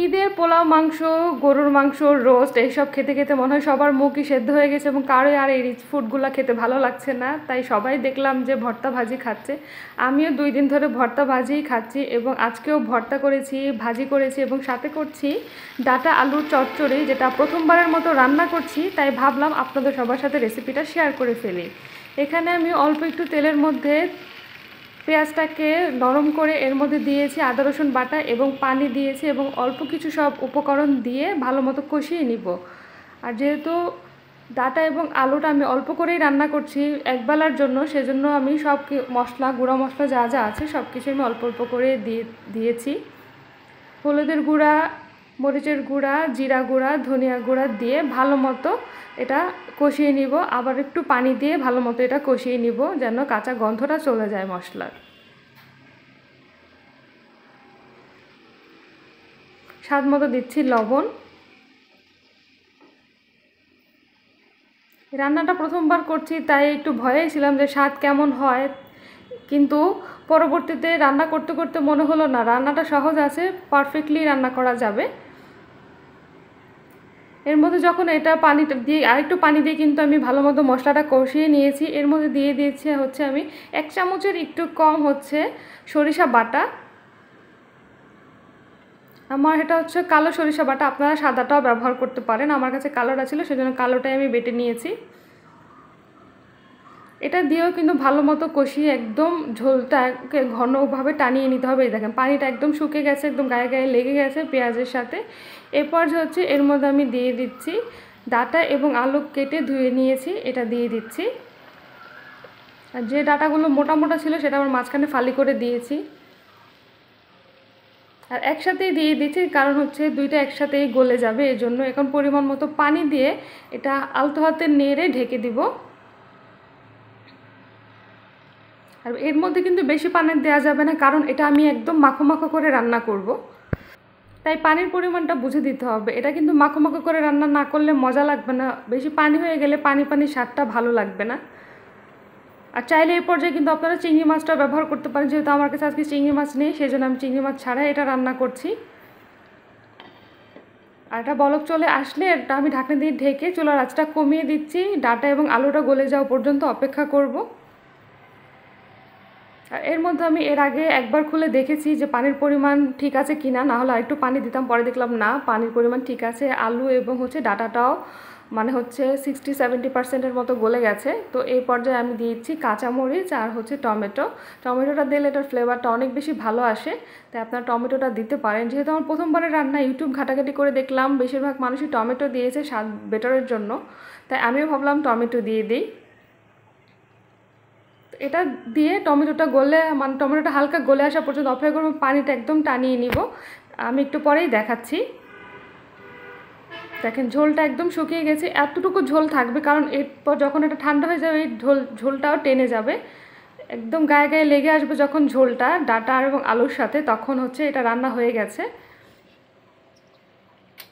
ঈদের পোলাও মাংস, গরুর মাংস, রোস্ট এইসব খেতে খেতে মনে হয় সবার মুখই সেদ্ধ হয়ে গেছে এবং কারোই আর এই রিচ ফুডগুলো খেতে ভালো লাগছে না। তাই সবাই দেখলাম যে ভর্তা ভাজি খাচ্ছে। আমিও 2 দিন ধরে ভর্তা ভাজিই খাচ্ছি এবং আজকেও ভর্তা করেছি, ভাজি করেছি এবং সাথে করছি ডাটা আলুর চচ্চড়ি, যেটা প্রথমবারের মতো রান্না করছি। তাই ভাবলাম আপনাদের সবার সাথে রেসিপিটা শেয়ার করে ফেলি। এখানে আমি অল্প একটু তেলের মধ্যে পেঁয়াজটাকে নরম করে এর মধ্যে দিয়েছি আদা রসুন বাটা এবং পানি দিয়েছি এবং অল্প কিছু সব উপকরণ দিয়ে ভালো মতো কষিয়ে নিব। আর যেহেতু ডাটা এবং আলুটা আমি অল্প করেই রান্না করছি একবেলার জন্য, সেজন্য আমি সব মশলা, গুঁড়া মশলা যা যা আছে সব কিছু আমি অল্প অল্প করে দিয়েছি। হলুদের গুঁড়া, মরিচের গুঁড়া, জিরা গুঁড়া, ধনিয়া গুঁড়া দিয়ে ভালো মতো এটা কষিয়ে নিব। আবার একটু পানি দিয়ে ভালো মতো এটা কষিয়ে নিব যেন কাঁচা গন্ধটা চলে যায় মশলার। স্বাদ মতো দিচ্ছি লবণ। রান্নাটা প্রথমবার করছি তাই একটু ভয়েই ছিলাম যে স্বাদ কেমন হয়, কিন্তু পরবর্তীতে রান্না করতে করতে মনে হলো না, রান্নাটা সহজ আছে, পারফেক্টলি রান্না করা যাবে। এর মধ্যে যখন এটা পানিটা দিয়ে আরেকটু পানি দিয়ে কিন্তু আমি ভালো মতো মশলাটা কষিয়ে নিয়েছি। এর মধ্যে দিয়ে দিয়েছি হচ্ছে আমি 1 চামচের একটু কম হচ্ছে সরিষা বাটা। আমার এটা হচ্ছে কালো সরিষা বাটা, আপনারা সাদাটাও ব্যবহার করতে পারেন। আমার কাছে কালোটা ছিল সেজন্য কালোটাই আমি বেটে নিয়েছি। এটা দিয়েও কিন্তু ভালো মতো কষিয়ে একদম ঝোলটাকে ঘনভাবে টানিয়ে নিতে হবে। এই দেখেন পানিটা একদম শুকিয়ে গেছে, একদম গায়ে গায়ে লেগে গেছে পেঁয়াজের সাথে। এরপর হচ্ছে এর মধ্যে আমি দিয়ে দিচ্ছি ডাটা এবং আলু কেটে ধুয়ে নিয়েছি, এটা দিয়ে দিচ্ছি। আর যে ডাটাগুলো মোটা মোটা ছিল সেটা আমার মাঝখানে ফালি করে দিয়েছি আর একসাথেই দিয়ে দিচ্ছি, কারণ হচ্ছে দুইটা একসাথেই গলে যাবে, এই জন্য। এখন পরিমাণ মতো পানি দিয়ে এটা আলতো হাতে নেড়ে ঢেকে দিব। আর এর মধ্যে কিন্তু বেশি পানি দেওয়া যাবে না, কারণ এটা আমি একদম মাখো মাখো করে রান্না করব। তাই পানির পরিমাণটা বুঝে দিতে হবে। এটা কিন্তু মাখো মাখো করে রান্না না করলে মজা লাগবে না, বেশি পানি হয়ে গেলে পানি পানি স্বাদটা ভালো লাগবে না। আর চাইলে এই পর্যায়ে কিন্তু আপনারা চিংড়ি মাছটা ব্যবহার করতে পারেন, যেহেতু আমার কাছে আজকে চিংড়ি মাছ নেই সেজন্য আমি চিংড়ি মাছ ছাড়াই এটা রান্না করছি। আর এটা বলক চলে আসলে এটা আমি ঢাকনা দিয়ে ঢেকে চুলার আঁচটা কমিয়ে দিচ্ছি। ডাটা এবং আলুটা গলে যাওয়া পর্যন্ত অপেক্ষা করব। আর এর মধ্যে আমি এর আগে একবার খুলে দেখেছি যে পানির পরিমাণ ঠিক আছে কি না, নাহলে আরেকটু পানি দিতাম। পরে দেখলাম না, পানির পরিমাণ ঠিক আছে। আলু এবং হচ্ছে ডাটাটাও মানে হচ্ছে 60-70% মতো গলে গেছে। তো এই পর্যায়ে আমি দিয়েছি কাঁচামরিচ আর হচ্ছে টমেটোটা দিলে এটার ফ্লেভারটা অনেক বেশি ভালো আসে, তাই আপনারা টমেটোটা দিতে পারেন। যেহেতু আমার প্রথমবারের রান্না, ইউটিউব ঘাটাঘাটি করে দেখলাম বেশিরভাগ মানুষই টমেটো দিয়েছে স্বাদ বেটারের জন্য, তাই আমিও ভাবলাম টমেটো দিয়ে দিই। এটা দিয়ে টমেটোটা গলে মানে টমেটোটা হালকা গলে আসা পর্যন্ত অপেক্ষা করবো, পানিটা একদম টানিয়ে নিব। আমি একটু পরেই দেখাচ্ছি। দেখেন ঝোলটা একদম শুকিয়ে গেছে, এতটুকু ঝোল থাকবে, কারণ এরপর যখন এটা ঠান্ডা হয়ে যাবে এই ঝোলটাও টেনে যাবে, একদম গায়ে গায়ে লেগে আসবে যখন ঝোলটা ডাটা এবং আলুর সাথে, তখন হচ্ছে এটা রান্না হয়ে গেছে।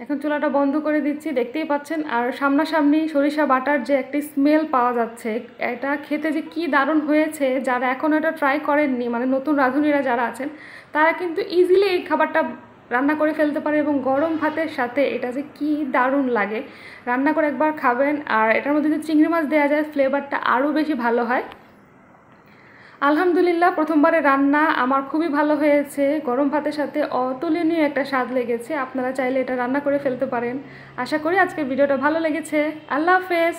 এখন চুলাটা বন্ধ করে দিচ্ছি, দেখতেই পাচ্ছেন। আর সামনাসামনি সরিষা বাটার যে একটি স্মেল পাওয়া যাচ্ছে, এটা খেতে যে কি দারুণ হয়েছে। যারা এখনও এটা ট্রাই করেননি, মানে নতুন রাঁধুনিরা যারা আছেন, তারা কিন্তু ইজিলি এই খাবারটা রান্না করে ফেলতে পারে এবং গরম ভাতের সাথে এটা যে কি দারুণ লাগে। রান্না করে একবার খাবেন। আর এটার মধ্যে যদি চিংড়ি মাছ দেওয়া যায় ফ্লেভারটা আরও বেশি ভালো হয়। আলহামদুলিল্লাহ, প্রথমবারের রান্না আমার খুবই ভালো হয়েছে। গরম ভাতের সাথে অতুলনীয় একটা স্বাদ লেগেছে। আপনারা চাইলে এটা রান্না করে ফেলতে পারেন। আশা করি আজকের ভিডিওটা ভালো লেগেছে। আল্লাহ হাফেজ।